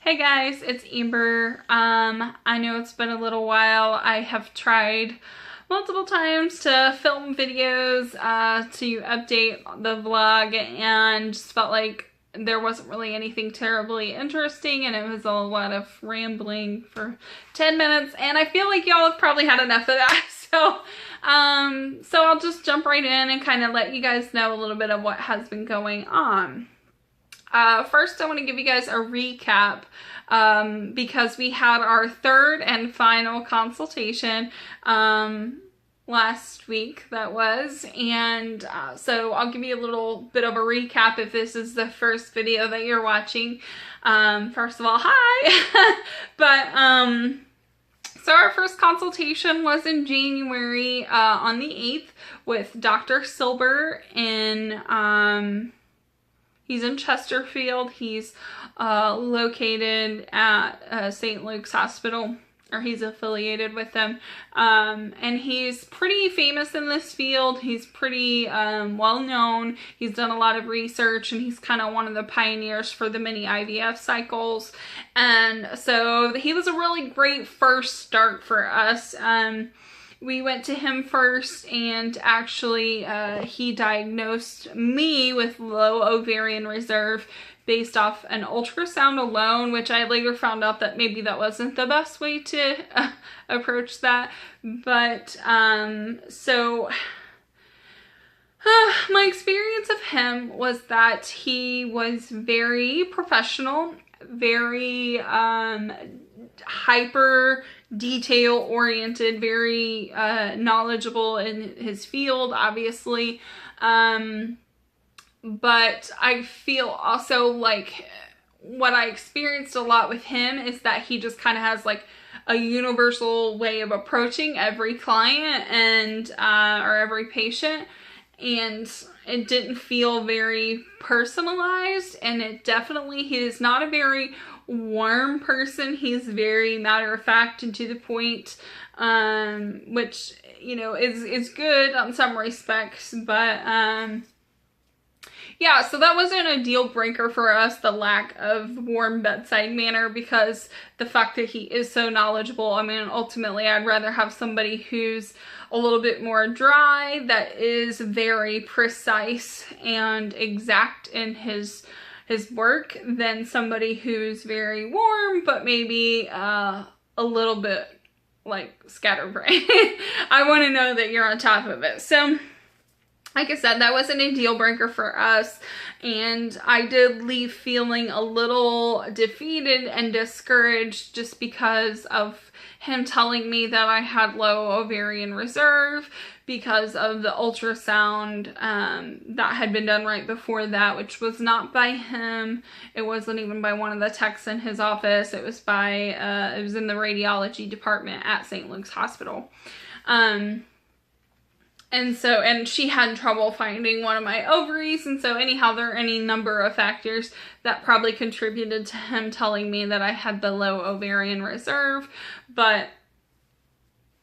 Hey guys, it's Amber. I know it's been a little while. I have tried multiple times to film videos to update the vlog, and just felt like there wasn't really anything terribly interesting, and it was a lot of rambling for 10 minutes, and I feel like y'all have probably had enough of that. So I'll just jump right in and kind of let you guys know a little bit of what has been going on. First, I want to give you guys a recap because we had our third and final consultation last week, that was, and so I'll give you a little bit of a recap if this is the first video that you're watching. First of all, hi! So our first consultation was in January on the 8th with Dr. Silber in he's in Chesterfield. He's located at St. Luke's Hospital, or he's affiliated with them. And he's pretty famous in this field. He's pretty well known. He's done a lot of research, and he's kind of one of the pioneers for the mini IVF cycles. And so he was a really great first start for us. We went to him first, and actually he diagnosed me with low ovarian reserve based off an ultrasound alone, which I later found out that maybe that wasn't the best way to approach that. But so my experience of him was that he was very professional, very hyper detail oriented, very knowledgeable in his field, obviously. But I feel also like what I experienced a lot with him is that he just kind of has like a universal way of approaching every client and or every patient, and it didn't feel very personalized. And he is not a very warm person. He's very matter of fact and to the point, which, you know, is good on some respects, but yeah, so that wasn't a deal breaker for us, the lack of warm bedside manner, because the fact that he is so knowledgeable. I mean, ultimately I'd rather have somebody who's a little bit more dry, that is very precise and exact in his work, than somebody who's very warm but maybe a little bit like scatterbrained. I want to know that you're on top of it. So like I said, that wasn't a deal breaker for us, and I did leave feeling a little defeated and discouraged just because of him telling me that I had low ovarian reserve because of the ultrasound that had been done right before that, which was not by him. It wasn't even by one of the techs in his office. It was by, it was in the radiology department at St. Luke's Hospital. And she had trouble finding one of my ovaries, and so anyhow, there are any number of factors that probably contributed to him telling me that I had the low ovarian reserve. But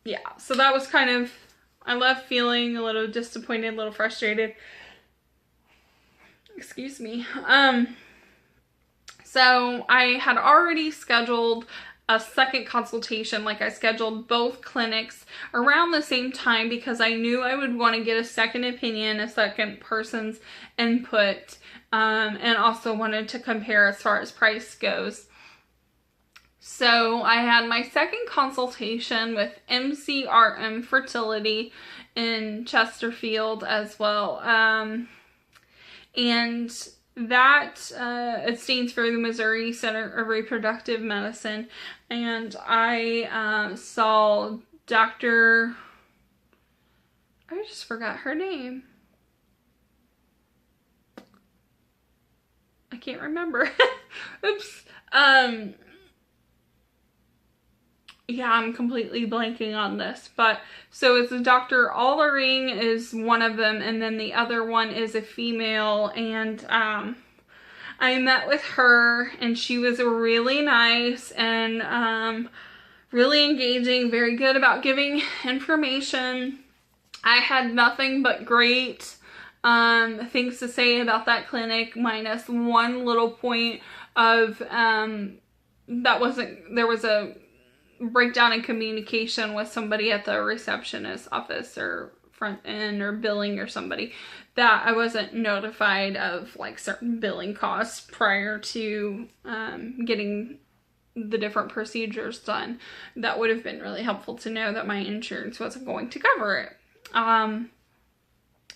yeah, so that was kind of, I left feeling a little disappointed, a little frustrated. Excuse me. So I had already scheduled a second consultation. Like, I scheduled both clinics around the same time because I knew I would want to get a second opinion, a second person's input, and also wanted to compare as far as price goes. So I had my second consultation with MCRM Fertility in Chesterfield as well. And that it stands for the Missouri Center of Reproductive Medicine, and I saw Dr. I just forgot her name. I can't remember. Oops. Yeah, I'm completely blanking on this, but so it's Dr. Allering is one of them, and then the other one is a female, and I met with her, and she was really nice and really engaging, very good about giving information. I had nothing but great things to say about that clinic, minus one little point of there was a breakdown in communication with somebody at the receptionist office or front end or billing or somebody, that I wasn't notified of like certain billing costs prior to getting the different procedures done. That would have been really helpful to know that my insurance wasn't going to cover it.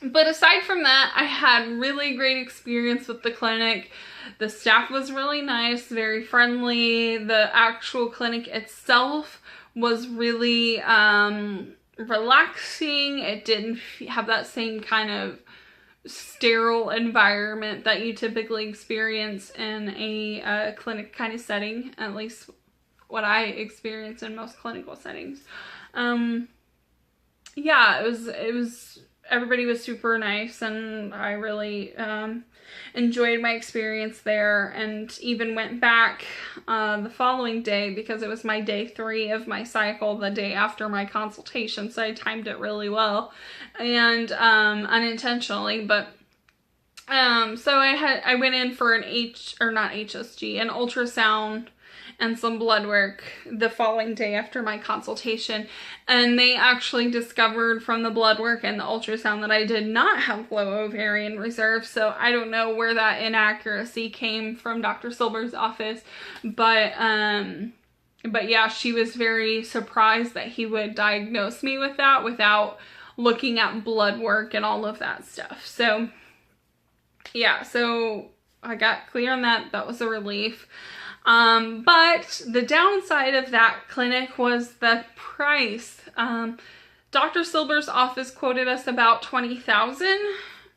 But aside from that, I had really great experience with the clinic. The staff was really nice, very friendly. The actual clinic itself was really relaxing. It didn't have that same kind of sterile environment that you typically experience in a clinic kind of setting, at least what I experience in most clinical settings. Yeah, it was everybody was super nice, and I really enjoyed my experience there, and even went back the following day because it was my day 3 of my cycle, the day after my consultation, so I timed it really well, and unintentionally, but so I went in for an an ultrasound and some blood work the following day after my consultation, and they actually discovered from the blood work and the ultrasound that I did not have low ovarian reserve. So I don't know where that inaccuracy came from Dr. Silber's office, but yeah, she was very surprised that he would diagnose me with that without looking at blood work and all of that stuff. So yeah, so I got clear on that. That was a relief. But the downside of that clinic was the price. Dr. Silber's office quoted us about $20,000.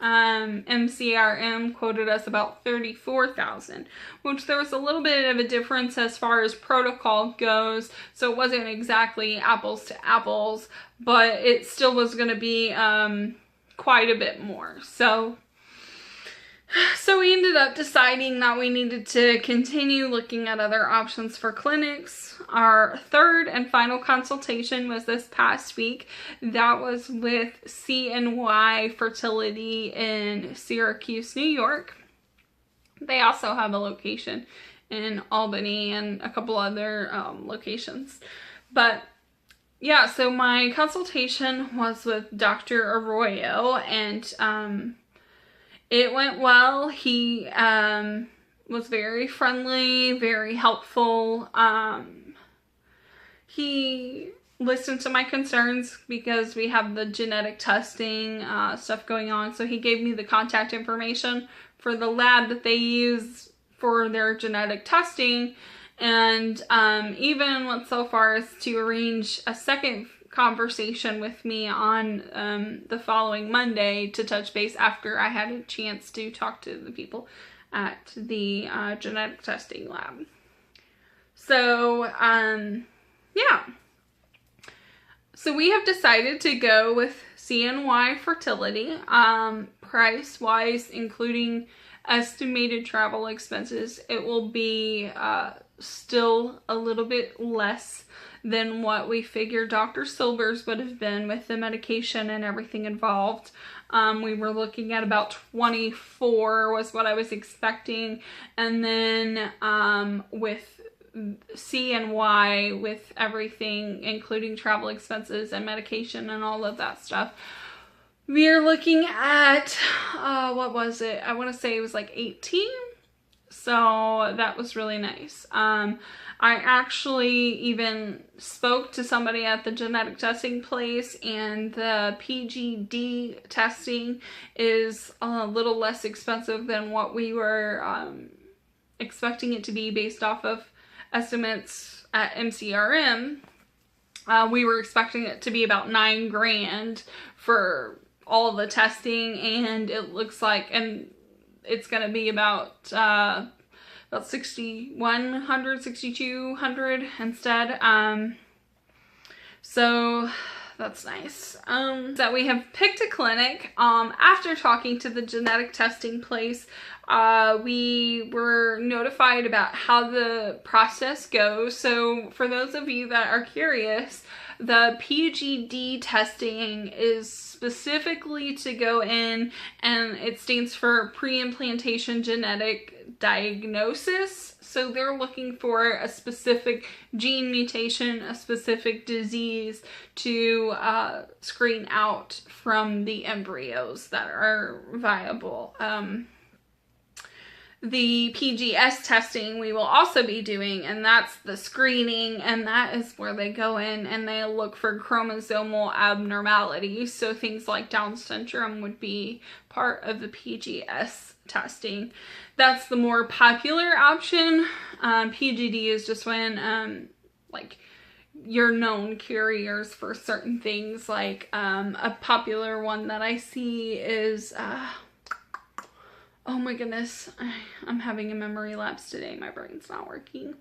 MCRM quoted us about $34,000, which there was a little bit of a difference as far as protocol goes. So it wasn't exactly apples to apples, but it still was going to be, quite a bit more. So we ended up deciding that we needed to continue looking at other options for clinics. Our third and final consultation was this past week. That was with CNY Fertility in Syracuse, New York. They also have a location in Albany and a couple other locations. But yeah, so my consultation was with Dr. Arroyo, and it went well. He was very friendly, very helpful. He listened to my concerns because we have the genetic testing stuff going on. So he gave me the contact information for the lab that they use for their genetic testing. And even went so far as to arrange a second conversation with me on the following Monday to touch base after I had a chance to talk to the people at the genetic testing lab. So yeah, so we have decided to go with CNY Fertility. Price wise, including estimated travel expenses, it will be still a little bit less than what we figured Dr. Silber's would have been with the medication and everything involved. We were looking at about 24 was what I was expecting, and then with CNY, with everything including travel expenses and medication and all of that stuff, we are looking at what was it? I want to say it was like 18. So that was really nice. I actually even spoke to somebody at the genetic testing place, and the PGD testing is a little less expensive than what we were expecting it to be based off of estimates at MCRM. We were expecting it to be about $9,000 for all the testing, and it looks like, and it's going to be about $6,100, $6,200 instead. So that's nice. That we have picked a clinic. After talking to the genetic testing place, we were notified about how the process goes. So for those of you that are curious, the PGD testing is specifically to go in, and it stands for pre-implantation genetic diagnosis. So they're looking for a specific gene mutation, a specific disease to screen out from the embryos that are viable. The PGS testing we will also be doing, and that's the screening, and that is where they go in and they look for chromosomal abnormalities. So things like Down syndrome would be part of the PGS testing. That's the more popular option. PGD is just when like you're known carriers for certain things. Like a popular one that I see is oh my goodness, I'm having a memory lapse today. My brain's not working.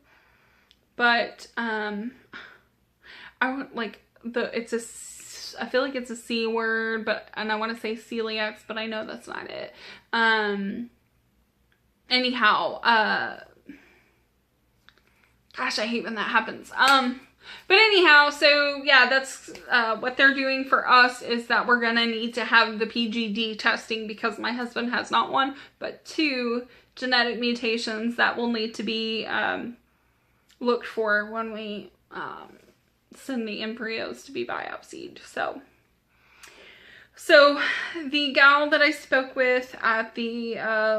But I want like I feel like it's a C word, and I want to say celiac, but I know that's not it. Anyhow, gosh, I hate when that happens. But anyhow, so yeah, that's what they're doing for us, is that we're gonna need to have the PGD testing because my husband has not one, but 2 genetic mutations that will need to be looked for when we send the embryos to be biopsied. So the gal that I spoke with at the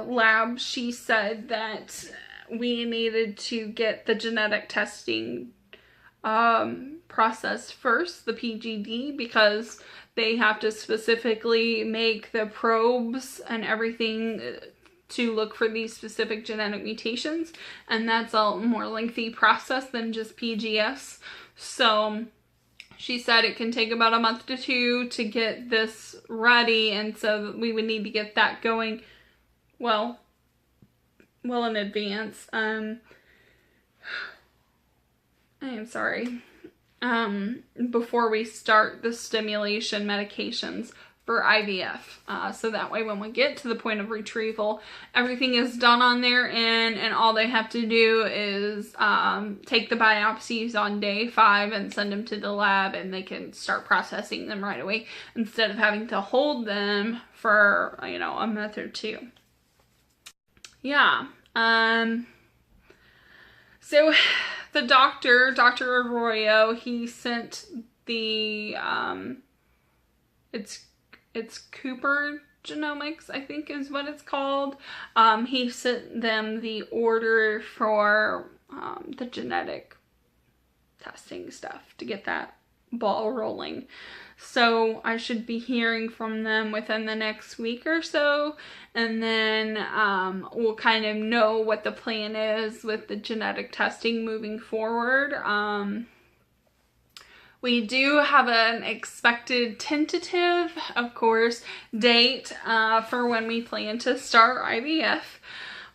lab, she said that we needed to get the genetic testing process first, the PGD, because they have to specifically make the probes and everything to look for these specific genetic mutations, and that's a more lengthy process than just PGS. So she said it can take about a month to 2 to get this ready, and so we would need to get that going well in advance. I am sorry. Before we start the stimulation medications for IVF. So that way when we get to the point of retrieval, everything is done on their end, and all they have to do is take the biopsies on day 5 and send them to the lab, and they can start processing them right away instead of having to hold them for, you know, a month or 2. Yeah. So the Dr. Arroyo, he sent the, it's Cooper Genomics, I think is what it's called. He sent them the order for the genetic testing stuff to get that ball rolling. So I should be hearing from them within the next week or so, and then we'll kind of know what the plan is with the genetic testing moving forward. We do have an expected tentative, of course, date for when we plan to start IVF.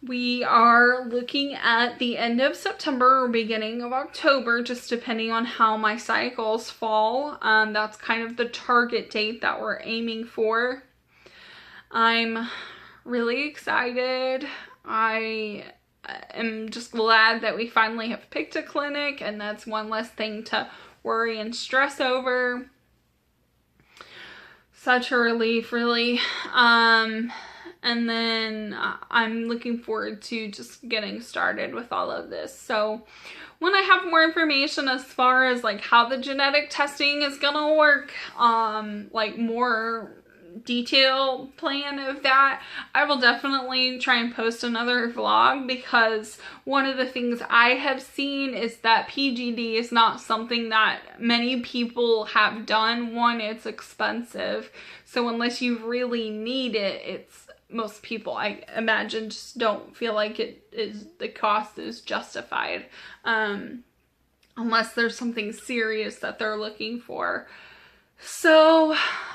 We are looking at the end of September or beginning of October, just depending on how my cycles fall. That's kind of the target date that we're aiming for. I'm really excited. I am just glad that we finally have picked a clinic, and that's one less thing to worry and stress over. Such a relief, really. And then I'm looking forward to just getting started with all of this. So when I have more information as far as like how the genetic testing is gonna work, like more detailed plan of that, I will definitely try and post another vlog, because one of the things I have seen is that PGD is not something that many people have done. One, it's expensive, so unless you really need it, most people, I imagine, just don't feel like the cost is justified, unless there's something serious that they're looking for. So,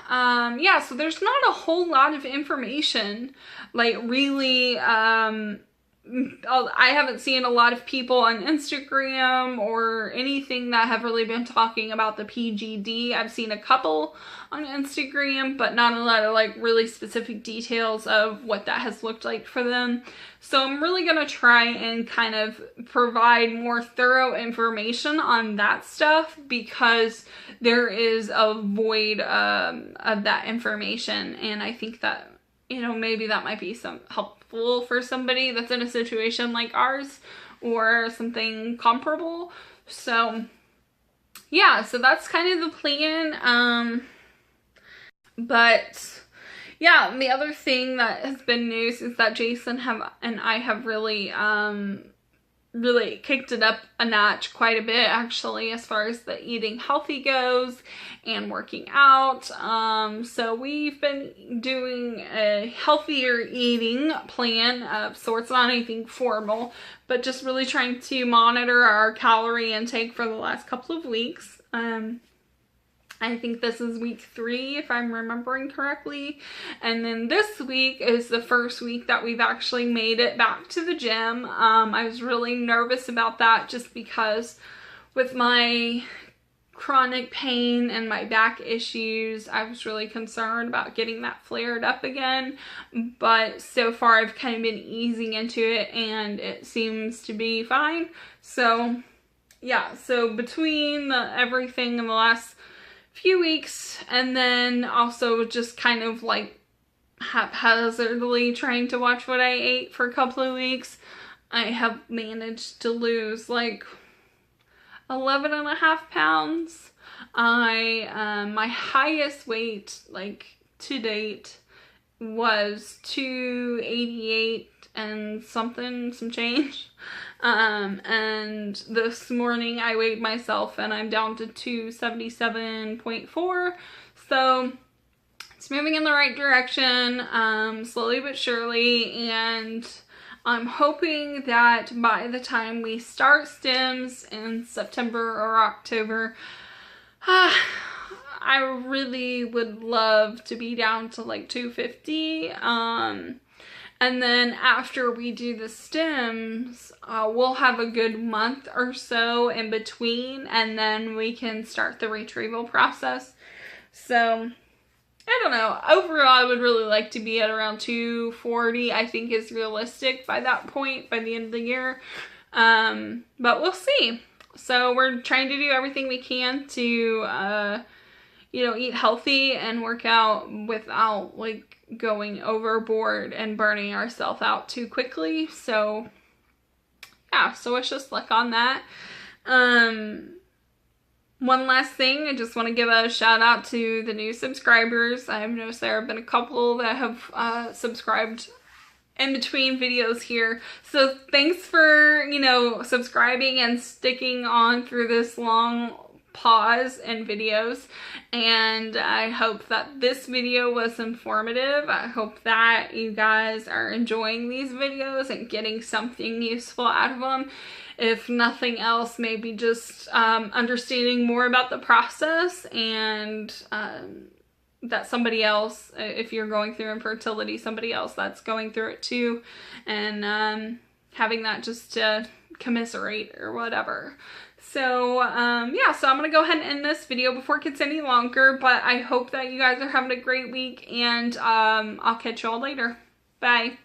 yeah, so there's not a whole lot of information, like really, I haven't seen a lot of people on Instagram or anything that have really been talking about the PGD. I've seen a couple on Instagram, but not a lot of like really specific details of what that has looked like for them. So I'm really going to try and kind of provide more thorough information on that stuff, because there is a void of that information, and I think that, you know, maybe that might be some help helpful for somebody that's in a situation like ours or something comparable. So yeah, so that's kind of the plan. But yeah, the other thing that has been news is that Jason and I have really really kicked it up a notch quite a bit, actually, as far as the eating healthy goes and working out. So we've been doing a healthier eating plan of sorts, not anything formal, but just really trying to monitor our calorie intake for the last couple of weeks. I think this is week 3, if I'm remembering correctly. And then this week is the first week that we've actually made it back to the gym. I was really nervous about that just because with my chronic pain and my back issues, I was really concerned about getting that flared up again. But so far I've kind of been easing into it and it seems to be fine. So yeah, so between everything in the last few weeks and then also just kind of like haphazardly trying to watch what I ate for a couple of weeks, I have managed to lose like 11.5 pounds. My highest weight like to date was 288 and some change. And this morning I weighed myself and I'm down to 277.4. So it's moving in the right direction, slowly but surely. And I'm hoping that by the time we start stims in September or October, I really would love to be down to like 250. And then after we do the stims, we'll have a good month or so in between, and then we can start the retrieval process. So I don't know. Overall, I would really like to be at around 240, I think is realistic by that point, by the end of the year. But we'll see. So we're trying to do everything we can to, you know, eat healthy and work out without like going overboard and burning ourselves out too quickly. So yeah, so wish us luck on that. One last thing, I just want to give a shout out to the new subscribers. I've noticed there have been a couple that have subscribed in between videos here. So thanks for, you know, subscribing and sticking on through this long pause in videos, and I hope that this video was informative. I hope that you guys are enjoying these videos and getting something useful out of them. If nothing else, maybe just understanding more about the process, and that somebody else, if you're going through infertility, somebody else that's going through it too, and having that just to commiserate or whatever. So, yeah, so I'm going to go ahead and end this video before it gets any longer, but I hope that you guys are having a great week, and I'll catch you all later. Bye.